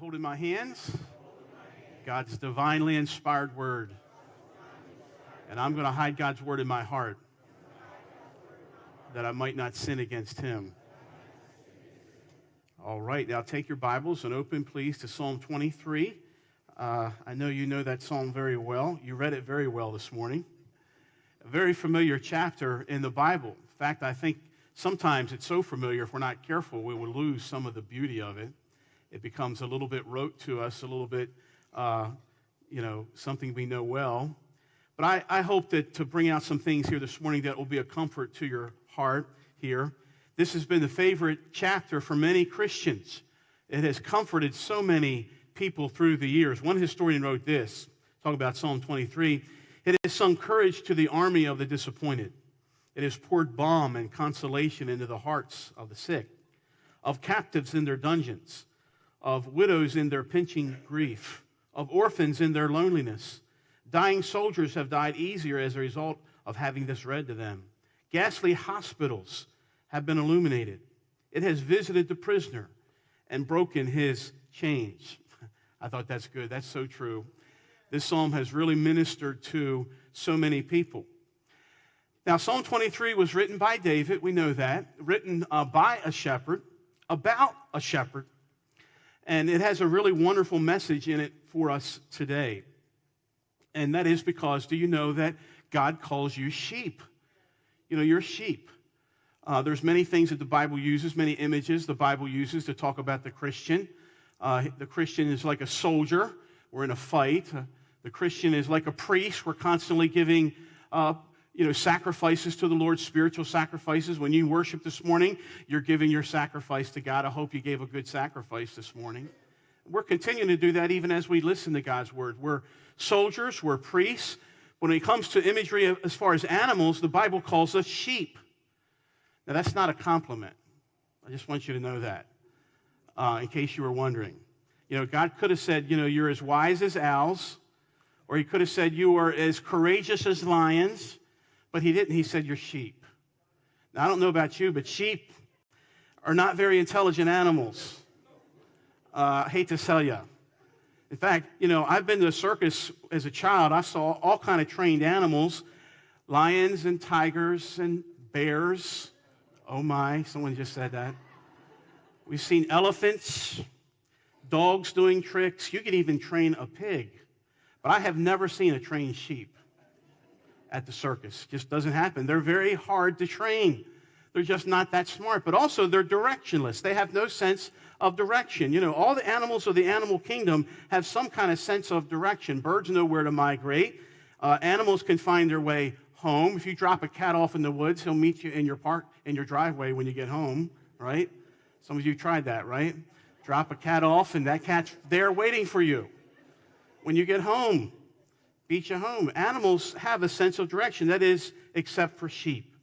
hold in my hands God's divinely inspired word. And I'm going to hide God's word in my heart that I might not sin against him. All right, now take your Bibles and open, please, to Psalm 23. I know you know that psalm very well. You read it very well this morning. A very familiar chapter in the Bible. In fact, I think sometimes it's so familiar, if we're not careful, we will lose some of the beauty of it. It becomes a little bit rote to us, a little bit, something we know well. But I hope that to bring out some things here this morning that will be a comfort to your heart here. This has been the favorite chapter for many Christians. It has comforted so many people through the years. One historian wrote this, talking about Psalm 23, "It has sung courage to the army of the disappointed. It has poured balm and consolation into the hearts of the sick, of captives in their dungeons, of widows in their pinching grief, of orphans in their loneliness. Dying soldiers have died easier as a result of having this read to them. Ghastly hospitals have been illuminated. It has visited the prisoner and broken his chains." I thought that's good. That's so true. This psalm has really ministered to so many people. Now, Psalm 23 was written by David. We know that. Written by a shepherd, about a shepherd. And it has a really wonderful message in it for us today. And that is because, do you know that God calls you sheep? You know, you're sheep. There's many things that the Bible uses, many images the Bible uses to talk about the Christian. The Christian is like a soldier. We're in a fight. The Christian is like a priest. We're constantly giving sacrifices to the Lord, spiritual sacrifices. When you worship this morning, you're giving your sacrifice to God. I hope you gave a good sacrifice this morning. We're continuing to do that even as we listen to God's word. We're soldiers, we're priests. When it comes to imagery as far as animals, the Bible calls us sheep. Now, that's not a compliment. I just want you to know that, in case you were wondering. God could have said, you're as wise as owls, or he could have said you are as courageous as lions, but he didn't. He said you're sheep. Now, I don't know about you, but sheep are not very intelligent animals. I hate to tell you. In fact, I've been to a circus as a child. I saw all kind of trained animals, lions and tigers and bears. Oh my, someone just said that. We've seen elephants, dogs doing tricks. You could even train a pig. But I have never seen a trained sheep at the circus. Just doesn't happen. They're very hard to train. They're just not that smart. But also, they're directionless. They have no sense of direction. All the animals of the animal kingdom have some kind of sense of direction. Birds know where to migrate. Animals can find their way home. If you drop a cat off in the woods, he'll meet you in your driveway when you get home, right? Some of you tried that, right? Drop a cat off, and that cat's there waiting for you when you get home. Beat you home. Animals have a sense of direction. That is, except for sheep.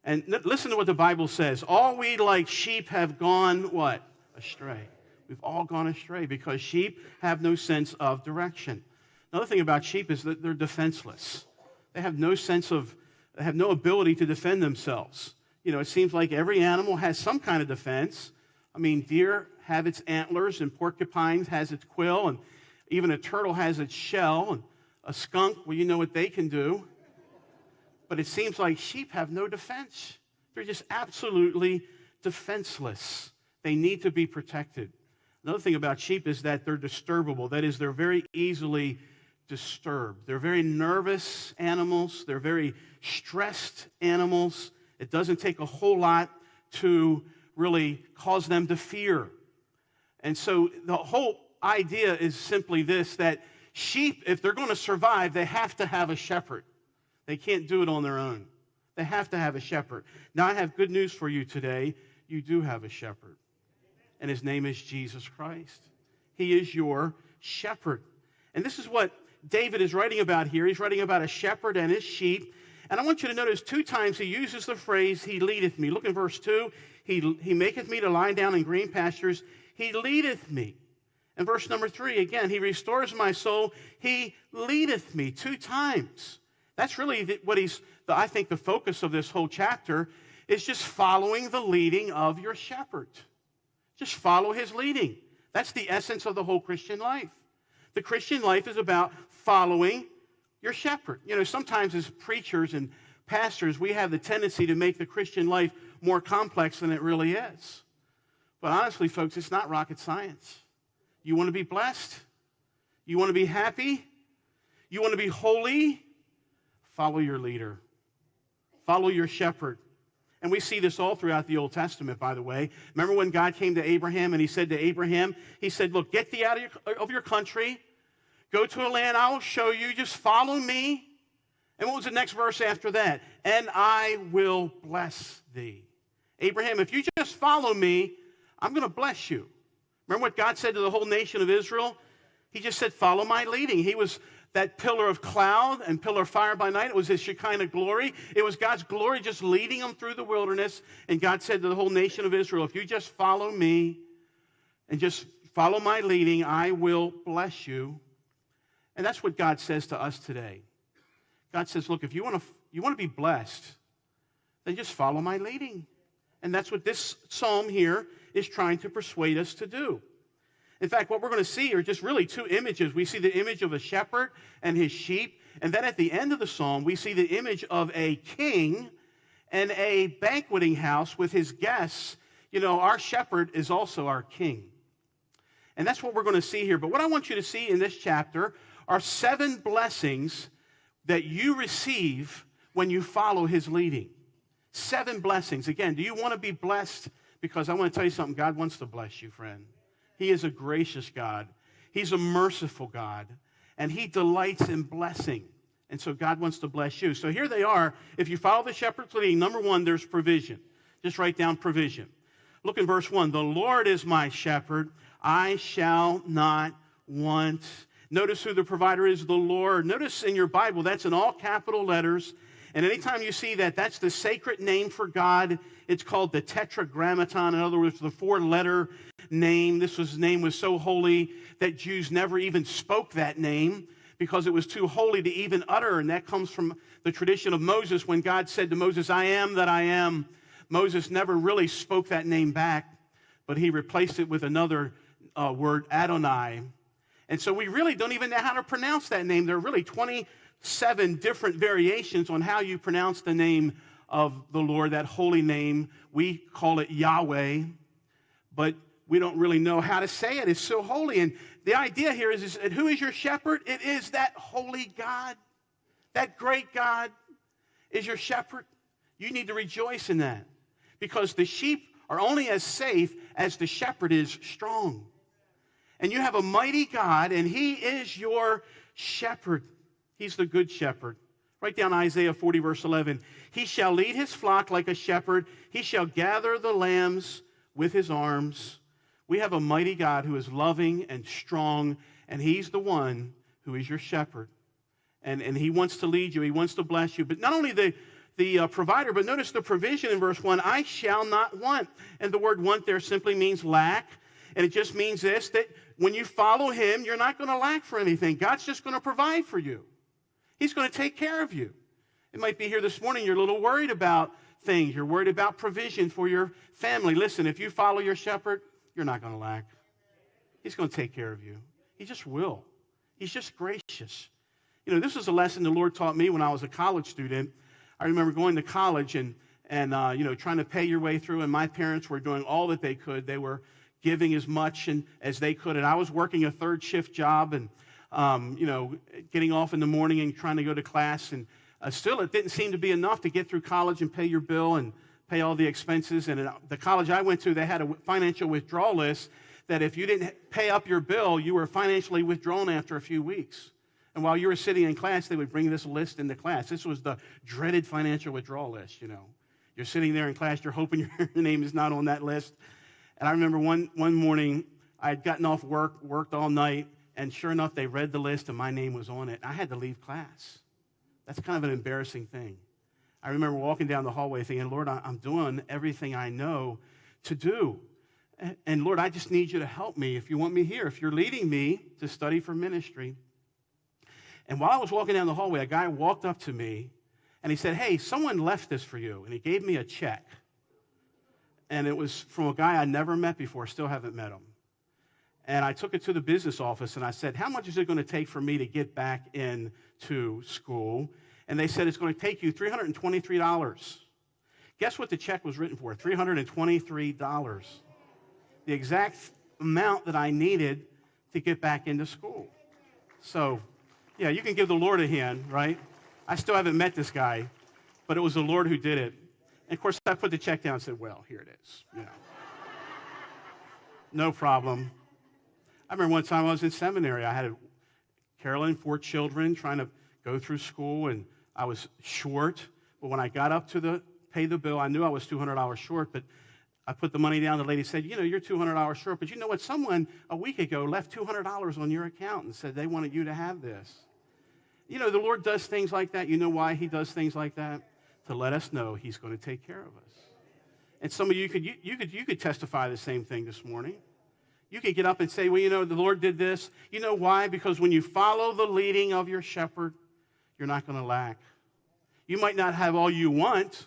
And listen to what the Bible says. All we like sheep have gone, what? Astray. We've all gone astray because sheep have no sense of direction. Another thing about sheep is that they're defenseless. They have no ability to defend themselves. It seems like every animal has some kind of defense. I mean, deer have its antlers, and porcupine has its quill, and even a turtle has its shell, and a skunk, well, you know what they can do. But it seems like sheep have no defense. They're just absolutely defenseless. They need to be protected. Another thing about sheep is that they're disturbable. That is, they're very easily disturbed. They're very nervous animals. They're very stressed animals. It doesn't take a whole lot to really cause them to fear. And so the whole idea is simply this, that sheep, if they're going to survive, they have to have a shepherd. They can't do it on their own. They have to have a shepherd. Now, I have good news for you today. You do have a shepherd, and his name is Jesus Christ. He is your shepherd. And this is what David is writing about here. He's writing about a shepherd and his sheep. And I want you to notice 2 times he uses the phrase, he leadeth me. Look in verse 2. He maketh me to lie down in green pastures. He leadeth me. And verse number 3, again, he restores my soul. He leadeth me 2 times. That's really what I think the focus of this whole chapter is, just following the leading of your shepherd. Just follow his leading. That's the essence of the whole Christian life. The Christian life is about following your shepherd. You know, sometimes as preachers and pastors, we have the tendency to make the Christian life more complex than it really is. But honestly, folks, it's not rocket science. You want to be blessed? You want to be happy? You want to be holy? Follow your leader. Follow your shepherd. And we see this all throughout the Old Testament, by the way. Remember when God came to Abraham and he said to Abraham, he said, look, get thee out of your country. Go to a land I will show you. Just follow me. And what was the next verse after that? And I will bless thee. Abraham, if you just follow me, I'm going to bless you. Remember what God said to the whole nation of Israel? He just said, follow my leading. He was that pillar of cloud and pillar of fire by night. It was his Shekinah glory. It was God's glory just leading them through the wilderness. And God said to the whole nation of Israel, if you just follow me and just follow my leading, I will bless you. And that's what God says to us today. God says, look, if you want to be blessed, then just follow my leading. And that's what this psalm here is trying to persuade us to do. In fact, what we're going to see are just really two images. We see the image of a shepherd and his sheep. And then at the end of the psalm, we see the image of a king and a banqueting house with his guests. You know, our shepherd is also our king. And that's what we're going to see here. But what I want you to see in this chapter are 7 blessings that you receive when you follow his leading. 7 blessings. Again, do you want to be blessed? Because I want to tell you something. God wants to bless you, friend. He is a gracious God. He's a merciful God. And he delights in blessing. And so God wants to bless you. So here they are. If you follow the shepherd's leading, number 1, there's provision. Just write down provision. Look in verse 1. The Lord is my shepherd. I shall not want. Notice who the provider is, the Lord. Notice in your Bible, that's in all capital letters. And anytime you see that, that's the sacred name for God. It's called the Tetragrammaton. In other words, the 4-letter name. This name was so holy that Jews never even spoke that name because it was too holy to even utter. And that comes from the tradition of Moses. When God said to Moses, I am that I am, Moses never really spoke that name back, but he replaced it with another word, Adonai. And so we really don't even know how to pronounce that name. There are really 27 different variations on how you pronounce the name of the Lord, that holy name. We call it Yahweh, but we don't really know how to say it. It's so holy. And the idea here is who is your shepherd? It is that holy God. That great God is your shepherd. You need to rejoice in that because the sheep are only as safe as the shepherd is strong. And you have a mighty God, and he is your shepherd. He's the good shepherd. Write down Isaiah 40, verse 11. He shall lead his flock like a shepherd. He shall gather the lambs with his arms. We have a mighty God who is loving and strong, and he's the one who is your shepherd. And he wants to lead you. He wants to bless you. But not only the provider, but notice the provision in verse 1. I shall not want. And the word want there simply means lack. And it just means this, that when you follow him, you're not going to lack for anything. God's just going to provide for you. He's going to take care of you. It might be here this morning, you're a little worried about things. You're worried about provision for your family. Listen, if you follow your shepherd, you're not going to lack. He's going to take care of you. He just will. He's just gracious. You know, this is a lesson the Lord taught me when I was a college student. I remember going to college and trying to pay your way through, and my parents were doing all that they could. They were giving as much as they could, and I was working a 3rd shift job and, getting off in the morning and trying to go to class, and still it didn't seem to be enough to get through college and pay your bill and pay all the expenses. And the college I went to, they had a financial withdrawal list that if you didn't pay up your bill, you were financially withdrawn after a few weeks. And while you were sitting in class, they would bring this list into class. This was the dreaded financial withdrawal list, you know. You're sitting there in class, you're hoping your name is not on that list. And I remember one morning, I had gotten off work, worked all night, and sure enough, they read the list and my name was on it. I had to leave class. That's kind of an embarrassing thing. I remember walking down the hallway thinking, Lord, I'm doing everything I know to do. And Lord, I just need you to help me if you want me here, if you're leading me to study for ministry. And while I was walking down the hallway, a guy walked up to me and he said, hey, someone left this for you. And he gave me a check. And it was from a guy I never met before, still haven't met him. And I took it to the business office, and I said, how much is it going to take for me to get back into school? And they said, it's going to take you $323. Guess what the check was written for? $323. The exact amount that I needed to get back into school. So, yeah, you can give the Lord a hand, right? I still haven't met this guy, but it was the Lord who did it. And, of course, I put the check down and said, well, here it is. No problem. I remember one time I was in seminary. I had Carolyn, 4 children, trying to go through school, and I was short. But when I got up to pay the bill, I knew I was $200 short, but I put the money down. The lady said, you're $200 short, but you know what? Someone a week ago left $200 on your account and said they wanted you to have this. The Lord does things like that. You know why he does things like that? To let us know he's going to take care of us. And some of you could testify the same thing this morning. You could get up and say, well, the Lord did this. You know why? Because when you follow the leading of your shepherd, you're not going to lack. You might not have all you want,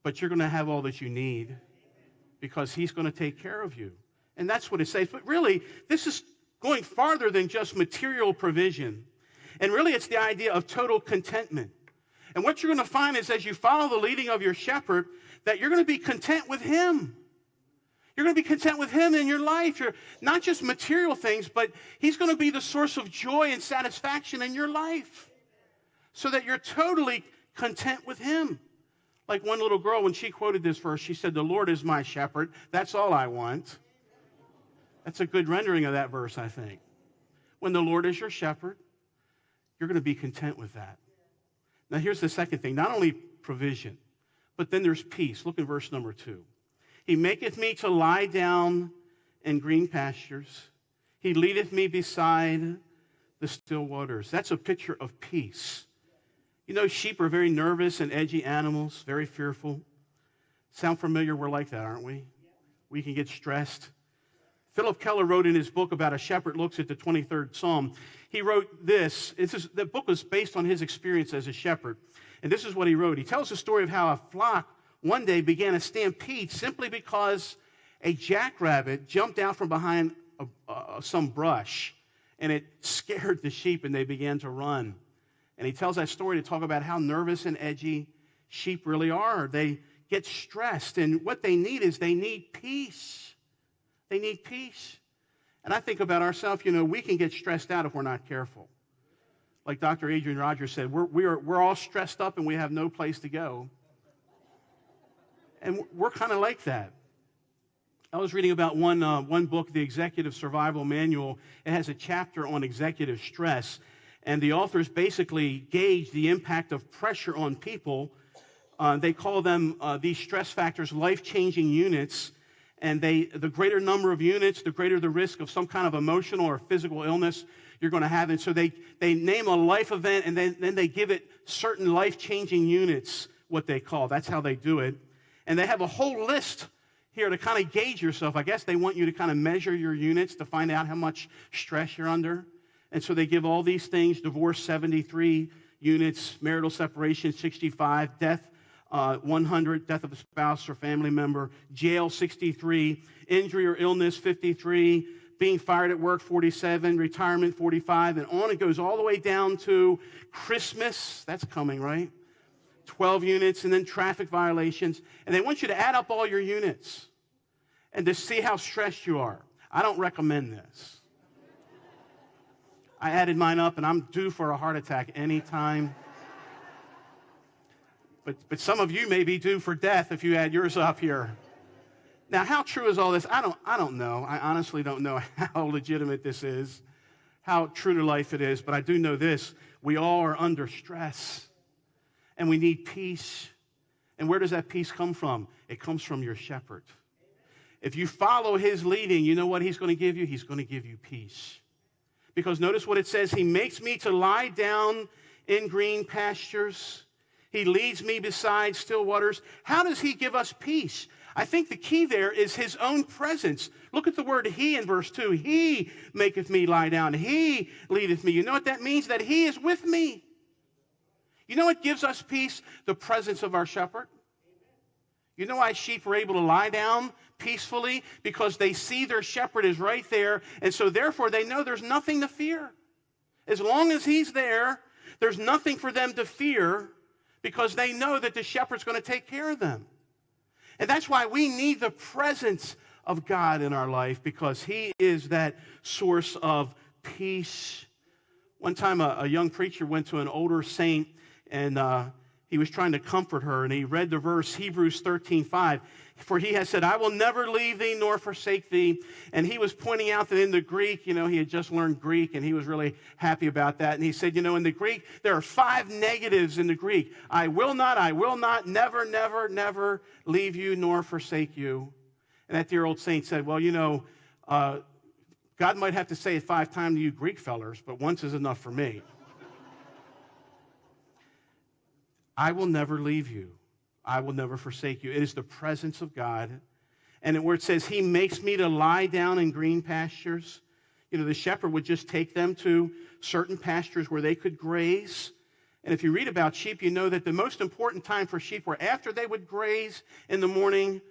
but you're going to have all that you need because he's going to take care of you. And that's what it says. But really, this is going farther than just material provision. And really, it's the idea of total contentment. And what you're going to find is as you follow the leading of your shepherd, that you're going to be content with him. You're going to be content with him in your life. You're not just material things, but he's going to be the source of joy and satisfaction in your life so that you're totally content with him. Like one little girl, when she quoted this verse, she said, the Lord is my shepherd. That's all I want. That's a good rendering of that verse, I think. When the Lord is your shepherd, you're going to be content with that. Now, here's the second thing. Not only provision, but then there's peace. Look at verse number 2. He maketh me to lie down in green pastures. He leadeth me beside the still waters. That's a picture of peace. Sheep are very nervous and edgy animals, very fearful. Sound familiar? We're like that, aren't we? We can get stressed. Philip Keller wrote in his book about a shepherd looks at the 23rd Psalm. He wrote this. The book was based on his experience as a shepherd. And this is what he wrote. He tells the story of how a flock one day began a stampede simply because a jackrabbit jumped out from behind some brush, and it scared the sheep, and they began to run. And he tells that story to talk about how nervous and edgy sheep really are. They get stressed, and what they need is they need peace. They need peace. And I think about ourselves, we can get stressed out if we're not careful. Like Dr. Adrian Rogers said, we're all stressed up and we have no place to go. And we're kind of like that. I was reading about one book, The Executive Survival Manual. It has a chapter on executive stress. And the authors basically gauge the impact of pressure on people. They call them, these stress factors, life-changing units. And the greater number of units, the greater the risk of some kind of emotional or physical illness you're going to have. And so they name a life event, and then they give it certain life-changing units, what they call. That's how they do it. And they have a whole list here to kind of gauge yourself. I guess they want you to kind of measure your units to find out how much stress you're under. And so they give all these things: divorce 73 units, marital separation 65, death 100, death of a spouse or family member, jail 63, injury or illness 53, being fired at work 47, retirement 45, and on it goes all the way down to Christmas. That's coming, right? 12 units, and then traffic violations. And they want you to add up all your units and to see how stressed you are. I don't recommend this. I added mine up, and I'm due for a heart attack anytime. But some of you may be due for death if you add yours up here. Now, how true is all this? I don't know. I honestly don't know how legitimate this is, how true to life it is. But I do know this: we all are under stress. And we need peace. And where does that peace come from? It comes from your shepherd. If you follow his leading, you know what he's going to give you? He's going to give you peace. Because notice what it says: he makes me to lie down in green pastures. He leads me beside still waters. How does he give us peace? I think the key there is his own presence. Look at the word he in verse 2. He maketh me lie down. He leadeth me. You know what that means? That he is with me. You know what gives us peace? The presence of our shepherd. You know why sheep are able to lie down peacefully? Because they see their shepherd is right there, and so therefore they know there's nothing to fear. As long as he's there, there's nothing for them to fear because they know that the shepherd's going to take care of them. And that's why we need the presence of God in our life, because he is that source of peace. One time a young preacher went to an older saint, and he was trying to comfort her, and he read the verse Hebrews 13:5. For he has said, I will never leave thee nor forsake thee. And he was pointing out that in the Greek, he had just learned Greek, and he was really happy about that. And he said, in the Greek, there are 5 negatives in the Greek. I will not, never, never, never leave you nor forsake you. And that dear old saint said, well, God might have to say it 5 times to you Greek fellers, but once is enough for me. I will never leave you. I will never forsake you. It is the presence of God. And where it says, he makes me to lie down in green pastures, the shepherd would just take them to certain pastures where they could graze. And if you read about sheep, you know that the most important time for sheep were after they would graze in the morning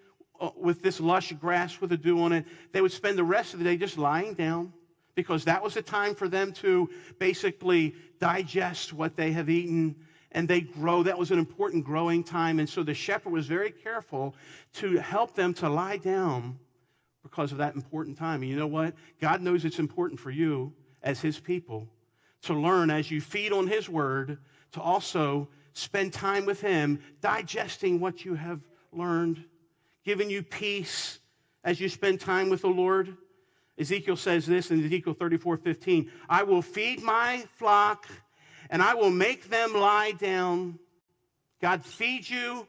with this lush grass with the dew on it. They would spend the rest of the day just lying down, because that was the time for them to basically digest what they have eaten, and they grow. That was an important growing time. And so the shepherd was very careful to help them to lie down because of that important time. And you know what? God knows it's important for you as his people to learn, as you feed on his word, to also spend time with him, digesting what you have learned, giving you peace as you spend time with the Lord. Ezekiel says this in Ezekiel 34:15, I will feed my flock and I will make them lie down. God feeds you.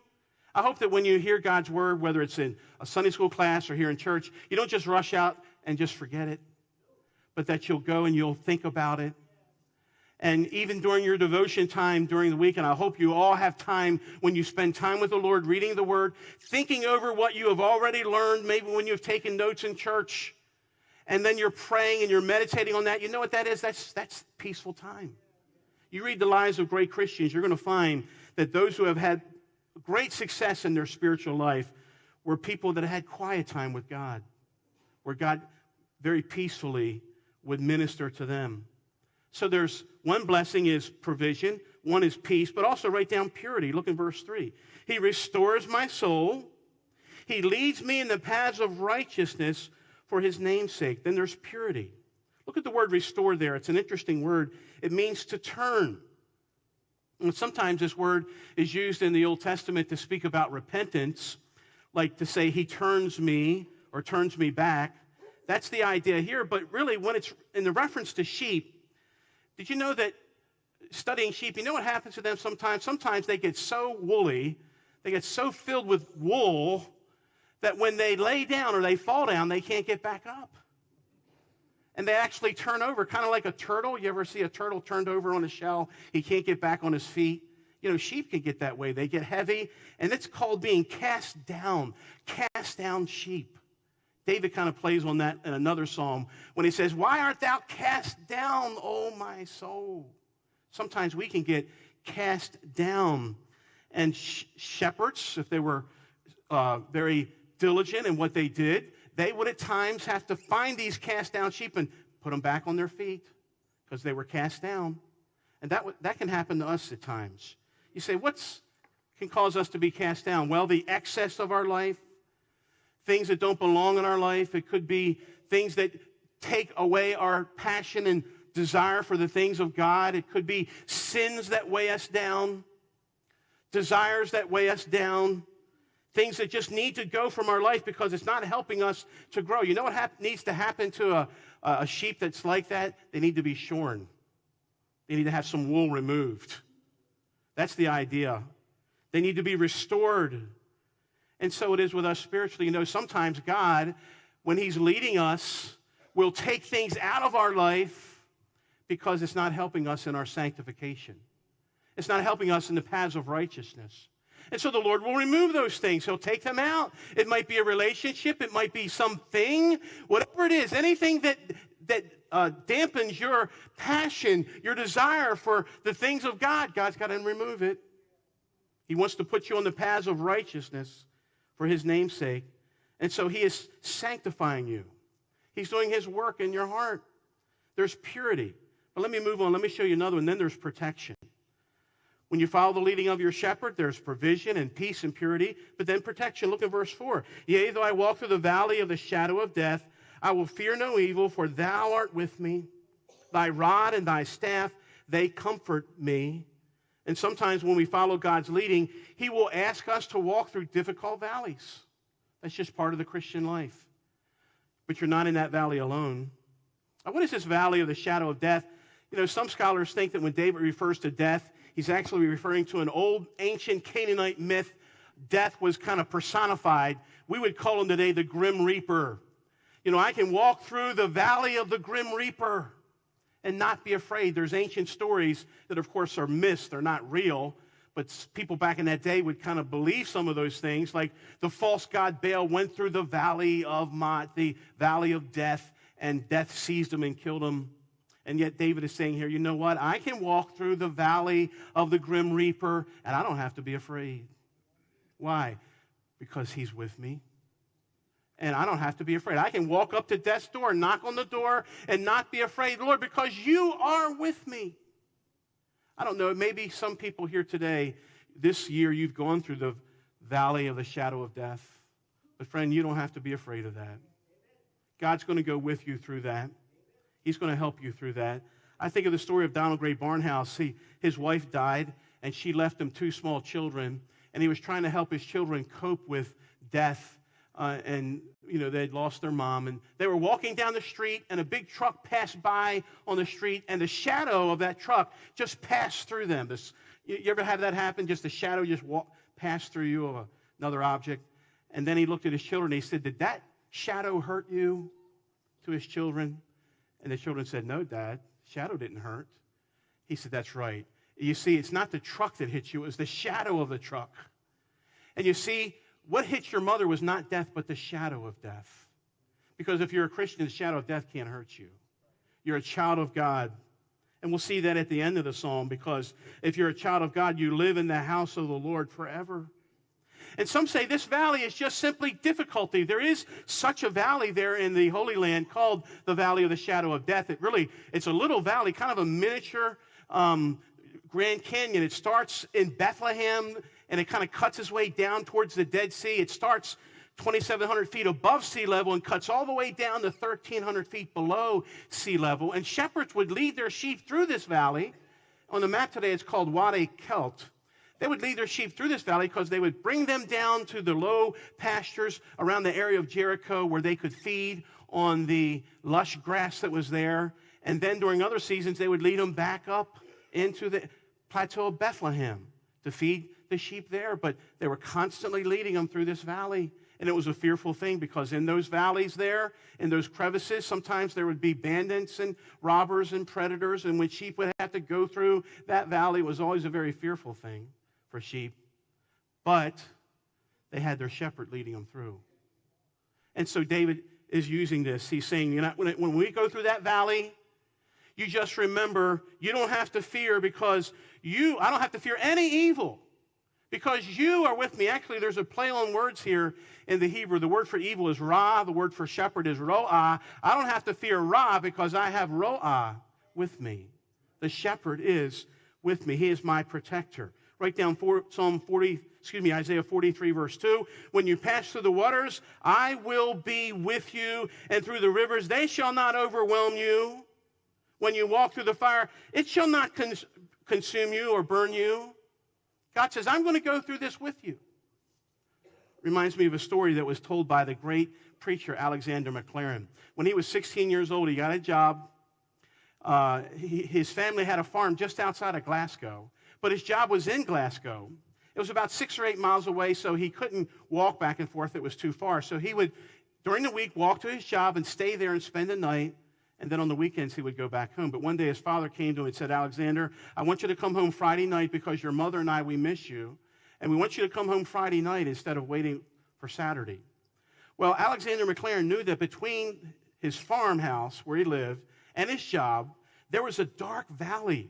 I hope that when you hear God's word, whether it's in a Sunday school class or here in church, you don't just rush out and just forget it, but that you'll go and you'll think about it. And even during your devotion time during the week, and I hope you all have time when you spend time with the Lord, reading the word, thinking over what you have already learned, maybe when you've taken notes in church, and then you're praying and you're meditating on that. You know what that is? That's peaceful time. You read the lives of great Christians, you're going to find that those who have had great success in their spiritual life were people that had quiet time with God, where God very peacefully would minister to them. So there's one blessing is provision, one is peace, but also write down purity. Look in verse 3. He restores my soul. He leads me in the paths of righteousness for his name's sake. Then there's purity. Look at the word restore there. It's an interesting word. It means to turn. And sometimes this word is used in the Old Testament to speak about repentance, like to say he turns me or turns me back. That's the idea here. But really, when it's in the reference to sheep, did you know that studying sheep, you know what happens to them sometimes? Sometimes they get so woolly, they get so filled with wool that when they lay down or they fall down, they can't get back up. And they actually turn over, kind of like a turtle. You ever see a turtle turned over on a shell? He can't get back on his feet. Sheep can get that way. They get heavy, and it's called being cast down sheep. David kind of plays on that in another psalm when he says, why art thou cast down, O my soul? Sometimes we can get cast down. And shepherds, if they were very diligent in what they did, they would at times have to find these cast down sheep and put them back on their feet because they were cast down. And that can happen to us at times. You say, what can cause us to be cast down? Well, the excess of our life, things that don't belong in our life. It could be things that take away our passion and desire for the things of God. It could be sins that weigh us down, desires that weigh us down, things that just need to go from our life because it's not helping us to grow. You know what needs to happen to a sheep that's like that? They need to be shorn. They need to have some wool removed. That's the idea. They need to be restored. And so it is with us spiritually. Sometimes God, when he's leading us, will take things out of our life because it's not helping us in our sanctification. It's not helping us in the paths of righteousness. And so the Lord will remove those things. He'll take them out. It might be a relationship. It might be something, whatever it is, anything that dampens your passion, your desire for the things of God. God's got to remove it. He wants to put you on the paths of righteousness for his name's sake. And so he is sanctifying you. He's doing his work in your heart. There's purity. But let me move on. Let me show you another one. Then there's protection. When you follow the leading of your shepherd, there's provision and peace and purity, but then protection. Look at verse 4. Yea, though I walk through the valley of the shadow of death, I will fear no evil, for thou art with me. Thy rod and thy staff, they comfort me. And sometimes when we follow God's leading, he will ask us to walk through difficult valleys. That's just part of the Christian life. But you're not in that valley alone. Now, what is this valley of the shadow of death? You know, some scholars think that when David refers to death, he's actually referring to an old ancient Canaanite myth. Death was kind of personified. We would call him today the Grim Reaper. You know, I can walk through the valley of the Grim Reaper and not be afraid. There's ancient stories that, of course, are myths. They're not real. But people back in that day would kind of believe some of those things. Like the false god Baal went through the valley of the valley of death, and death seized him and killed him. And yet David is saying here, you know what? I can walk through the valley of the Grim Reaper, and I don't have to be afraid. Why? Because he's with me. And I don't have to be afraid. I can walk up to death's door, knock on the door, and not be afraid. Lord, because you are with me. I don't know, maybe some people here today, this year, you've gone through the valley of the shadow of death. But friend, you don't have to be afraid of that. God's going to go with you through that. He's going to help you through that. I think of the story of Donald Gray Barnhouse. His wife died, and she left him 2 small children, and he was trying to help his children cope with death. And, you know, they'd lost their mom, and they were walking down the street, and a big truck passed by on the street, and the shadow of that truck just passed through them. You ever have that happen? Just the shadow just passed through you of another object? And then he looked at his children, and he said, did that shadow hurt you? To his children. And the children said, no, Dad, shadow didn't hurt. He said, that's right. You see, it's not the truck that hit you, it was the shadow of the truck. And you see, what hit your mother was not death, but the shadow of death. Because if you're a Christian, the shadow of death can't hurt you. You're a child of God. And we'll see that at the end of the psalm, because if you're a child of God, you live in the house of the Lord forever. And some say this valley is just simply difficulty. There is such a valley there in the Holy Land called the Valley of the Shadow of Death. It's a little valley, kind of a miniature Grand Canyon. It starts in Bethlehem, and it kind of cuts its way down towards the Dead Sea. It starts 2,700 feet above sea level and cuts all the way down to 1,300 feet below sea level. And shepherds would lead their sheep through this valley. On the map today, it's called Wadi Kelt. They would lead their sheep through this valley because they would bring them down to the low pastures around the area of Jericho where they could feed on the lush grass that was there. And then during other seasons, they would lead them back up into the plateau of Bethlehem to feed the sheep there. But they were constantly leading them through this valley. And it was a fearful thing because in those valleys there, in those crevices, sometimes there would be bandits and robbers and predators. And when sheep would have to go through that valley, it was always a very fearful thing for sheep. But they had their shepherd leading them through. And so David is using this. He's saying, you know, when we go through that valley, you just remember you don't have to fear because I don't have to fear any evil because you are with me. Actually, there's a play on words here in the Hebrew. The word for evil is ra. The word for shepherd is ro'ah. I don't have to fear ra because I have ro'ah with me. The shepherd is with me. He is my protector. Write down Isaiah 43, verse 2. When you pass through the waters, I will be with you, and through the rivers, they shall not overwhelm you. When you walk through the fire, it shall not consume you or burn you. God says, I'm going to go through this with you. Reminds me of a story that was told by the great preacher Alexander McLaren. When he was 16 years old, he got a job. His family had a farm just outside of Glasgow. But his job was in Glasgow. It was about 6 or 8 miles away, so he couldn't walk back and forth. It was too far. So he would, during the week, walk to his job and stay there and spend the night. And then on the weekends, he would go back home. But one day, his father came to him and said, Alexander, I want you to come home Friday night because your mother and I, we miss you. And we want you to come home Friday night instead of waiting for Saturday. Well, Alexander McLaren knew that between his farmhouse where he lived and his job, there was a dark valley.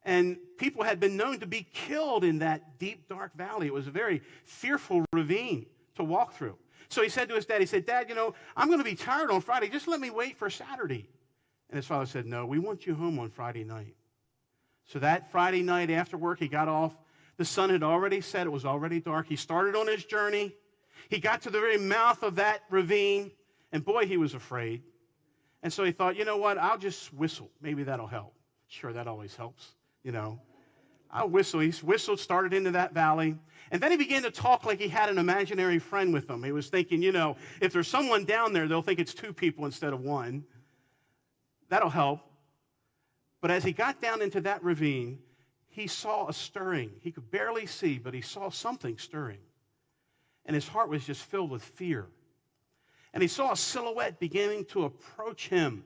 And people had been known to be killed in that deep, dark valley. It was a very fearful ravine to walk through. So he said to his dad, he said, Dad, I'm going to be tired on Friday. Just let me wait for Saturday. And his father said, no, we want you home on Friday night. So that Friday night after work, he got off. The sun had already set. It was already dark. He started on his journey. He got to the very mouth of that ravine, and boy, he was afraid. And so he thought, you know what, I'll just whistle. Maybe that'll help. Sure, that always helps, I'll whistle. He whistled, started into that valley, and then he began to talk like he had an imaginary friend with him. He was thinking, if there's someone down there, they'll think it's two people instead of one. That'll help. But as he got down into that ravine, he saw a stirring. He could barely see, but he saw something stirring. And his heart was just filled with fear. And he saw a silhouette beginning to approach him.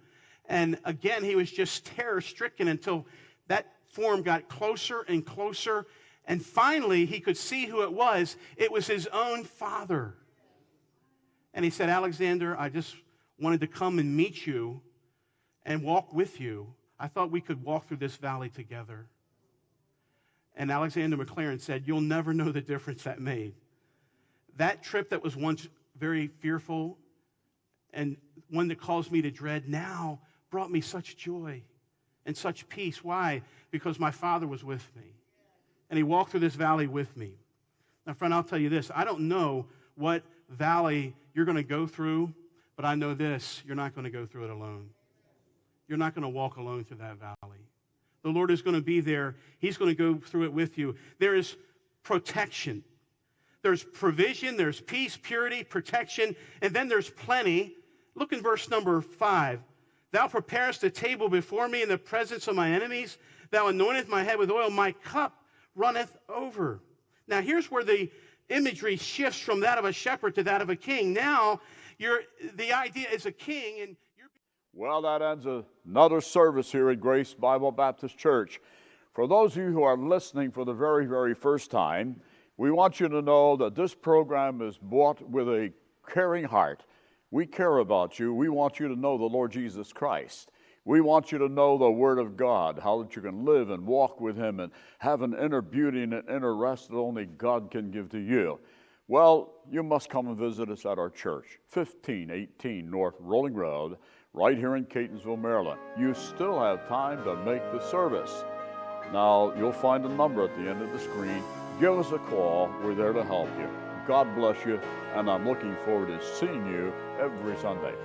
And again, he was just terror-stricken until that form got closer and closer. And finally, he could see who it was. It was his own father. And he said, Alexander, I just wanted to come and meet you and walk with you. I thought we could walk through this valley together. And Alexander McLaren said, you'll never know the difference that made. That trip that was once very fearful and one that caused me to dread now brought me such joy and such peace. Why? Because my father was with me. And he walked through this valley with me. Now, friend, I'll tell you this. I don't know what valley you're going to go through, but I know this. You're not going to go through it alone. You're not going to walk alone through that valley. The Lord is going to be there. He's going to go through it with you. There is protection. There's provision. There's peace, purity, protection, and then there's plenty. Look in verse number 5. Thou preparest a table before me in the presence of my enemies. Thou anointest my head with oil. My cup runneth over. Now, here's where the imagery shifts from that of a shepherd to that of a king. Now, the idea is a king, and well, that ends another service here at Grace Bible Baptist Church. For those of you who are listening for the very, very first time, we want you to know that this program is bought with a caring heart. We care about you. We want you to know the Lord Jesus Christ. We want you to know the Word of God, how that you can live and walk with Him and have an inner beauty and an inner rest that only God can give to you. Well, you must come and visit us at our church, 1518 North Rolling Road, right here in Catonsville, Maryland. You still have time to make the service. Now, you'll find a number at the end of the screen. Give us a call. We're there to help you. God bless you, and I'm looking forward to seeing you every Sunday.